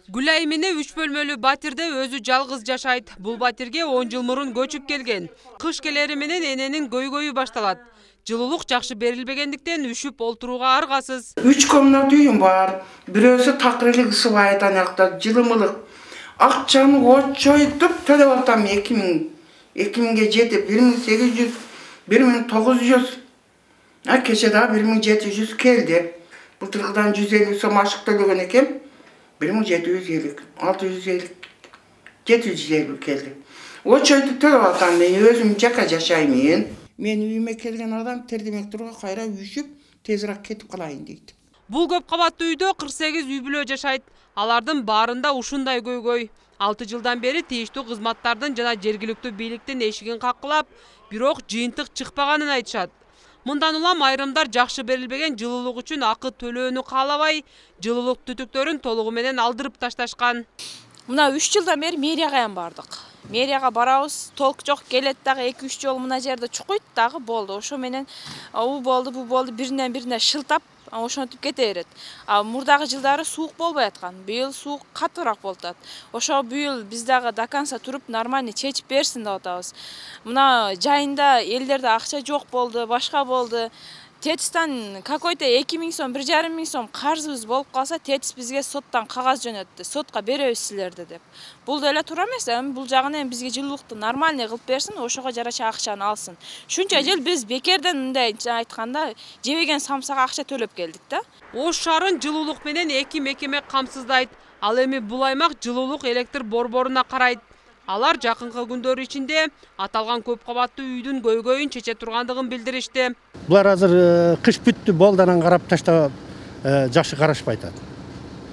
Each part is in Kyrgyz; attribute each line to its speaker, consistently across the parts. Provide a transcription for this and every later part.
Speaker 1: Гүлай эмне 3 бөлмөлүү батирде өзү жалгыз жашайт. Бул батирге 10 жыл мурун көчүп келген. Кыш келери менен эненин көйгөйү башталат. Жылуулук жакшы берилбегендиктен үшүп олтурууга аргасыз.
Speaker 2: 3 комнат үйүм бар. Бирөөсү такыр эле ысыбайт анакта жылымылык. Акчаны очойтуп төлөп атам 2000ге жетип 1800 1900 кече да 1700 келди. Былтыркыдан 150 сом ашык төлөгөн экен. 1750, 650, 750 келди. Очойтуп төлөп атам, мен өзүм жака жашаймын. Мен үйүмө келген адам тердемек турга кайра үшүп, тезирээк кетип калайын дейт.
Speaker 1: Бул көп кабаттуу үйдө 48 үй бүлө жашайт. Алардын баарында ушундай көйгөй. 6 жылдан бери тийиштүү кызматтардын жана жергиликтүү бийликтин эшигин какылап, бирок жыйынтык чыкпаганын айтышат. Мындан улам айрымдар жакшы берилбеген жылуулук үчүн акы төлөөнү каалабай, жылуулук түтүктөрүн толугу менен алдырып ташташкан.
Speaker 3: Мына 3 жылдан бери мэрияга бардык. Мэрияга барабыз, толк жок, келет дагы 2-3 жолу мына жерде чукуйт дагы болду. Ошо менен у болду, бу болду, биринен бирине шылтап, ошентип кете берет. Мурдагы жылдары суук болбой аткан. Быйыл суук катуураак болуп атат. Ошо быйыл биз дагы до конца туруп нормальный чечип берсин деп атабыз. Мына жайында элдерде акча жок болду, башка болду. ТЭЦтан какой-то 2000 сом, 1500 сом карзыбыз болуп калса, ТЭЦ бизге соттан кагаз жөнөттү. Сотко беребиз силерди деп. Бул деле туура эмес, бул жагынан бизге жылуулукту нормальный кылып берсин, ошого жараша акчаны алсын. Шунча жыл биз бекерден мындай айтканда жебеген самсага акча төлөп келдик да.
Speaker 1: Ош шаарын жылуулук менен 2 мекеме камсыздайт. Ал эми бул аймак жылуулук электр борборуна карайт. Алар жакынкы күндөр ичинде аталган көп кабаттуу үйдүн көйгөйүн чече тургандыгын билдиришти.
Speaker 4: Булар азыр кыш бүттү, болданан карап таштап жакшы карашпай атат.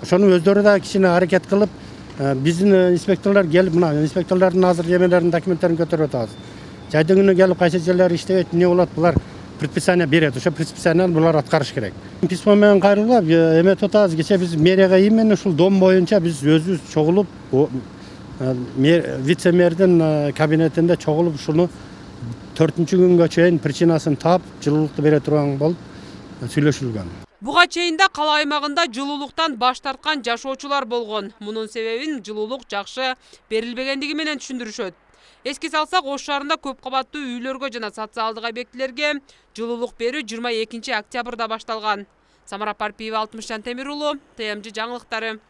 Speaker 4: Ошону өздөрү да кичине аракет кылып, биздин инспекторлор келип, мына инспекторлордун азыр жемелердин документтерин көтөрүп атабыз. Жайдын күнү келип кайсы жерлер иштебейт, эмне болот, булар предписание берет. Ошо предписанияны булар аткарыш керек. Письмо менен кайрылып, эметип атабыз. Кече биз мэрияга именно ушул дом боюнча биз өзүбүз чогулуп, вице-мэрдин кабинетинде чогулуп ушуну 4-күнгө чейин причинасын таап, жылуулукту бере турган болуп сүйлөшүлгөн.
Speaker 1: Буга чейин да кала аймагында жылуулуктан баш тарткан жашоочулар болгон. Мунун себебин жылуулук жакшы берилбегендиги менен түшүндүрүшөт. Эске салсак, Ош шаарында көп кабаттуу үйлөргө жана социалдык объектилерге жылуулук берүү 22 октябрда башталган. Самара Парпиева, Алтымышжан Темир уулу, ТМЖ жаңылыктары.